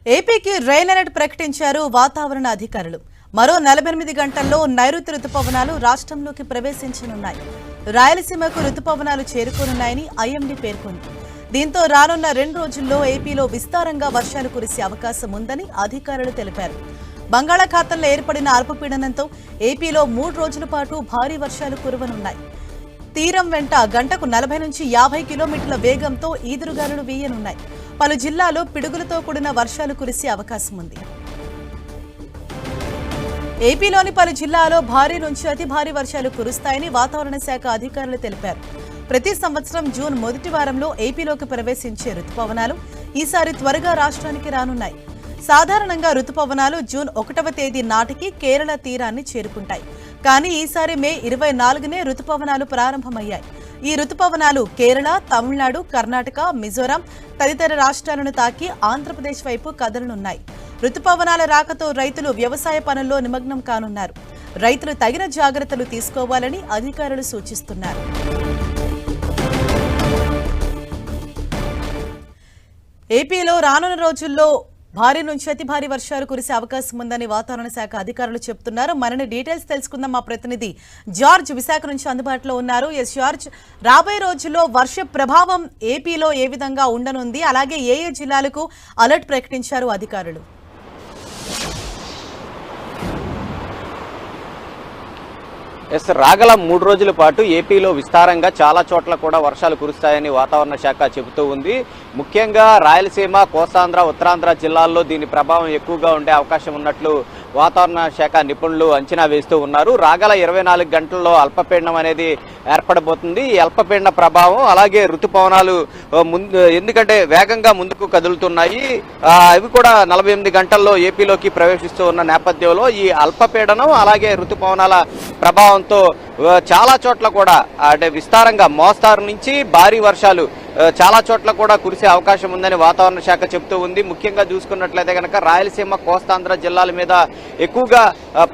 ఏపీకి rain alert ప్రకటించారు వాతావరణ అధికారులు. మరో 48 గంటల్లో నైరుతి రుతుపవనాలు రాష్ట్రంలోకి ప్రవేశించనున్నాయి. రాయలసీమకు రుతుపవనాలు చేరుకోనున్నాయని ఐఎండీ పేర్కొంది. దీంతో రానున్న 2 రోజుల్లో ఏపీలో విస్తారంగా వర్షాలు కురిసే అవకాశం ఉందని అధికారులు తెలిపారు. బంగాళాఖాతంలో ఏర్పడిన అల్పపీడనంతో ఏపీలో 3 రోజుల పాటు భారీ వర్షాలు కురవనున్నాయి. తీరం వెంట గంటకు 40 నుంచి 50 కిలోమీటర్ల వేగంతో ఈదురుగాలులు వీయనున్నాయి. పలు జిల్లాల్లో పిడుగులతో కూడిన వర్షాలు కురిసే అవకాశం ఉంది. ఏపీలోని పలు జిల్లాల్లో భారీ నుంచి అతి భారీ వర్షాలు కురుస్తాయని వాతావరణ శాఖ అధికారులు తెలిపారు. ప్రతి సంవత్సరం జూన్ మొదటి వారంలో ఏపీలోకి ప్రవేశించే రుతుపవనాలు ఈసారి త్వరగా రాష్ట్రానికి రానున్నాయి. సాధారణంగా రుతుపవనాలు జూన్ 1వ తేదీ నాటికి కేరళ తీరాన్ని చేరుకుంటాయి. కానీ ఈసారి మే 24నే రుతుపవనాలు ప్రారంభమయ్యాయి. ఈ రుతుపవనాలు కేరళ, తమిళనాడు, కర్ణాటక, మిజోరాం తదితర రాష్ట్రాలను తాకి ఆంధ్రప్రదేశ్ వైపు కదలనున్నాయి. రుతుపవనాల రాకతో రైతులు వ్యవసాయ పనుల్లో నిమగ్నం కానున్నారు. రైతులు తగిన జాగ్రత్తలు తీసుకోవాలని అధికారులు సూచిస్తున్నారు. ఏపీలో రానున్న రోజుల్లో భారీ నుంచి అతి భారీ వర్షాలు కురిసే అవకాశం ఉందని వాతావరణ శాఖ అధికారులు చెబుతున్నారు. మరిన్ని డీటెయిల్స్ తెలుసుకుందాం. మా ప్రతినిధి జార్జ్ విశాఖ నుంచి అందుబాటులో ఉన్నారు. ఎస్ జార్జ్, రాబోయే రోజుల్లో వర్ష ప్రభావం ఏపీలో ఏ విధంగా ఉండనుంది? అలాగే ఏ జిల్లాలకు అలర్ట్ ప్రకటించారు అధికారులు? రాగల 3 రోజుల పాటు ఏపీలో విస్తారంగా చాలా చోట్ల కూడా వర్షాలు కురుస్తాయని వాతావరణ శాఖ చెబుతూ ఉంది. ముఖ్యంగా రాయలసీమ, కోస్తాంధ్ర, ఉత్తరాంధ్ర జిల్లాల్లో దీని ప్రభావం ఎక్కువగా ఉండే అవకాశం ఉన్నట్లు వాతావరణ శాఖ నిపుణులు అంచనా వేస్తూ ఉన్నారు. రాగల 24 గంటల్లో అల్పపీడనం అనేది ఏర్పడబోతుంది. ఈ అల్పపీడన ప్రభావం అలాగే రుతుపవనాలు ఎందుకంటే వేగంగా ముందుకు కదులుతున్నాయి. అవి కూడా 48 గంటల్లో ఏపీలోకి ప్రవేశిస్తూ ఉన్న నేపథ్యంలో ఈ అల్పపీడనం అలాగే రుతుపవనాల ప్రభావంతో చాలా చోట్ల కూడా అంటే విస్తారంగా మోస్తారు నుంచి భారీ వర్షాలు చాలా చోట్ల కూడా కురిసే అవకాశం ఉందని వాతావరణ శాఖ చెబుతూ ఉంది. ముఖ్యంగా చూసుకున్నట్లయితే కనుక రాయలసీమ, కోస్తాంధ్ర జిల్లాల మీద ఎక్కువగా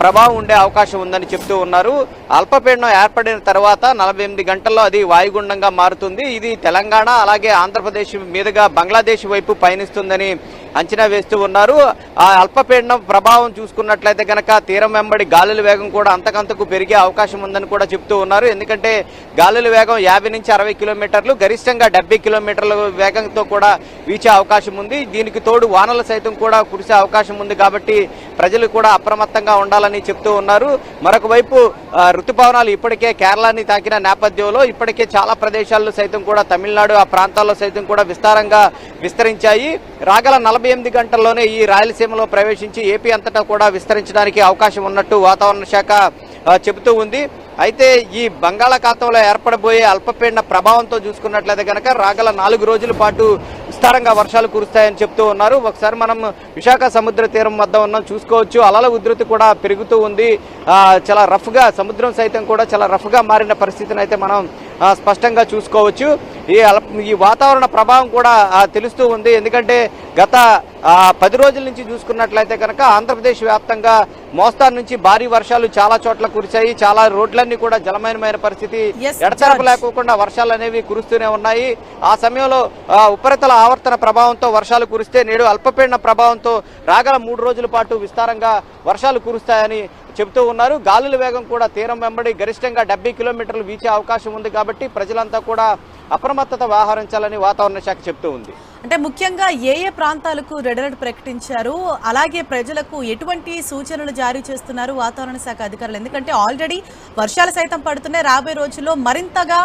ప్రభావం ఉండే అవకాశం ఉందని చెప్తూ ఉన్నారు. అల్పపీడనం ఏర్పడిన తర్వాత 48 గంటల్లో అది వాయుగుండంగా మారుతుంది. ఇది తెలంగాణ అలాగే ఆంధ్రప్రదేశ్ మీదుగా బంగ్లాదేశ్ వైపు పయనిస్తుందని అంచనా వేస్తూ ఉన్నారు. ఆ అల్పపీడనం ప్రభావం చూసుకున్నట్లయితే కనుక తీరం వెంబడి గాలుల వేగం కూడా అంతకంతకు పెరిగే అవకాశం ఉందని కూడా చెప్తూ ఉన్నారు. ఎందుకంటే గాలుల వేగం 50 నుంచి 60 కిలోమీటర్లు, గరిష్టంగా 70 కిలోమీటర్ల వేగంతో కూడా వీచే అవకాశం ఉంది. దీనికి తోడు వానలు సైతం కూడా కురిసే అవకాశం ఉంది. కాబట్టి ప్రజలు కూడా అప్రమత్తంగా ఉండాలని చెప్తూ ఉన్నారు. మరొక వైపు రుతుపవనాలు ఇప్పటికే కేరళని తాకిన నేపథ్యంలో ఇప్పటికే చాలా ప్రదేశాల్లో సైతం కూడా తమిళనాడు ఆ ప్రాంతాల్లో సైతం కూడా విస్తారంగా విస్తరించాయి. రాగల 48 గంటల్లోనే ఈ రాయలసీమలో ప్రవేశించి ఏపీ అంతటా కూడా విస్తరించడానికి అవకాశం ఉన్నట్టు వాతావరణ శాఖ చెబుతూ ఉంది. అయితే ఈ బంగాళాఖాతంలో ఏర్పడబోయే అల్పపీడన ప్రభావంతో చూసుకున్నట్లయితే కనుక రాగల 4 రోజుల పాటు విస్తారంగా వర్షాలు కురుస్తాయని చెప్తూ ఉన్నారు. ఒకసారి మనం విశాఖ సముద్ర తీరం వద్ద ఉన్నాం, చూసుకోవచ్చు. అలల ఉధృతి కూడా పెరుగుతూ ఉంది. చాలా రఫ్గా సముద్రం సైతం కూడా చాలా రఫ్గా మారిన పరిస్థితిని అయితే మనం స్పష్టంగా చూసుకోవచ్చు. ఈ వాతావరణ ప్రభావం కూడా తెలుస్తూ ఉంది. ఎందుకంటే గత 10 రోజుల నుంచి చూసుకున్నట్లయితే కనుక ఆంధ్రప్రదేశ్ వ్యాప్తంగా మోస్తారు నుంచి భారీ వర్షాలు చాలా చోట్ల కురిశాయి. చాలా రోడ్లన్నీ కూడా జలమయమైన పరిస్థితి, ఎడతెరపు లేకోకుండా వర్షాలు అనేవి కురుస్తూనే ఉన్నాయి. ఆ సమయంలో ఉపరితల ఆవర్తన ప్రభావంతో వర్షాలు కురిస్తే నేడు అల్పపీడన ప్రభావంతో రాగల 3 రోజుల పాటు విస్తారంగా వర్షాలు కురుస్తాయని చెబుతూ ఉన్నారు. గాలుల వేగం కూడా తీరం వెంబడి గరిష్టంగా 70 కిలోమీటర్లు వీచే అవకాశం ఉంది. కాబట్టి ప్రజలంతా కూడా అప్రమత్తత వ్యవహరించాలని వాతావరణ శాఖ చెప్తూ ఉంది. అంటే ముఖ్యంగా ఏ ప్రాంతాలకు రెడ్ అలర్ట్ ప్రకటించారు, అలాగే ప్రజలకు ఎటువంటి సూచనలు జారీ చేస్తున్నారు వాతావరణ శాఖ అధికారులు? ఎందుకంటే ఆల్రెడీ వర్షాలు సైతం పడుతున్నాయి. రాబోయే రోజుల్లో మరింతగా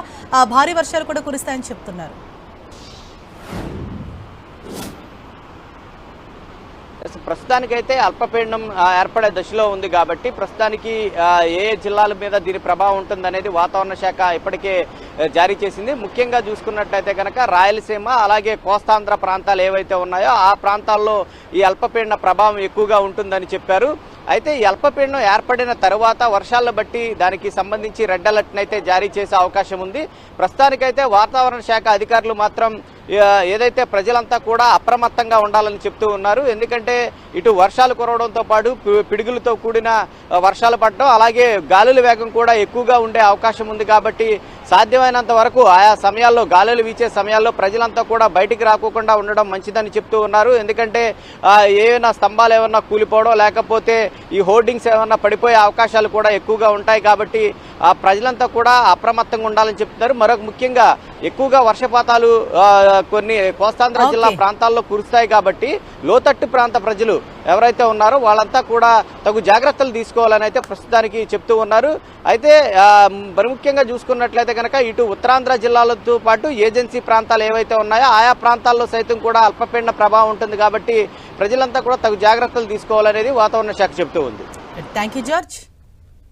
భారీ వర్షాలు కూడా కురుస్తాయని చెప్తున్నారు. ప్రస్తుతానికైతే అల్పపీడనం ఏర్పడే దశలో ఉంది. కాబట్టి ప్రస్తుతానికి ఏ జిల్లాల మీద దీని ప్రభావం ఉంటుందనేది వాతావరణ శాఖ ఇప్పటికే జారీ చేసింది. ముఖ్యంగా చూసుకున్నట్లయితే కనుక రాయలసీమ అలాగే కోస్తాంధ్ర ప్రాంతాలు ఏవైతే ఉన్నాయో ఆ ప్రాంతాల్లో ఈ అల్పపీడన ప్రభావం ఎక్కువగా ఉంటుందని చెప్పారు. అయితే ఈ అల్పపీడనం ఏర్పడిన తర్వాత వర్షాలను బట్టి దానికి సంబంధించి రెడ్ అలర్ట్ని అయితే జారీ చేసే అవకాశం ఉంది. ప్రస్తుతానికైతే వాతావరణ శాఖ అధికారులు మాత్రం ఏదైతే ప్రజలంతా కూడా అప్రమత్తంగా ఉండాలని చెప్తూ ఉన్నారు. ఎందుకంటే ఇటు వర్షాలు కురవడంతో పాటు పిడుగులతో కూడిన వర్షాలు పడడం, అలాగే గాలుల వేగం కూడా ఎక్కువగా ఉండే అవకాశం ఉంది. కాబట్టి సాధ్యమైనంత వరకు ఆయా సమయాల్లో, గాలులు వీచే సమయాల్లో ప్రజలంతా కూడా బయటికి రాకోకుండా ఉండడం మంచిదని చెప్తూ ఉన్నారు. ఎందుకంటే ఏమైనా స్తంభాలు ఏమన్నా కూలిపోవడం, లేకపోతే ఈ హోర్డింగ్స్ ఏమన్నా పడిపోయే అవకాశాలు కూడా ఎక్కువగా ఉంటాయి. కాబట్టి ఆ ప్రజలంతా కూడా అప్రమత్తంగా ఉండాలని చెప్తున్నారు. మరొక ముఖ్యంగా ఎక్కువగా వర్షపాతాలు కొన్ని కోస్తాంధ్ర జిల్లా ప్రాంతాల్లో కురుస్తాయి. కాబట్టి లోతట్టు ప్రాంత ప్రజలు ఎవరైతే ఉన్నారో వాళ్ళంతా కూడా తగు జాగ్రత్తలు తీసుకోవాలని అయితే ప్రస్తుతానికి చెప్తూ ఉన్నారు. అయితే మరి ముఖ్యంగా చూసుకున్నట్లయితే కనుక ఇటు ఉత్తరాంధ్ర జిల్లాలతో పాటు ఏజెన్సీ ప్రాంతాలు ఏవైతే ఉన్నాయో ఆయా ప్రాంతాల్లో సైతం కూడా అల్పపీడన ప్రభావం ఉంటుంది. కాబట్టి ప్రజలంతా కూడా తగు జాగ్రత్తలు తీసుకోవాలనేది వాతావరణ శాఖ చెప్తూ ఉంది. Thank you George.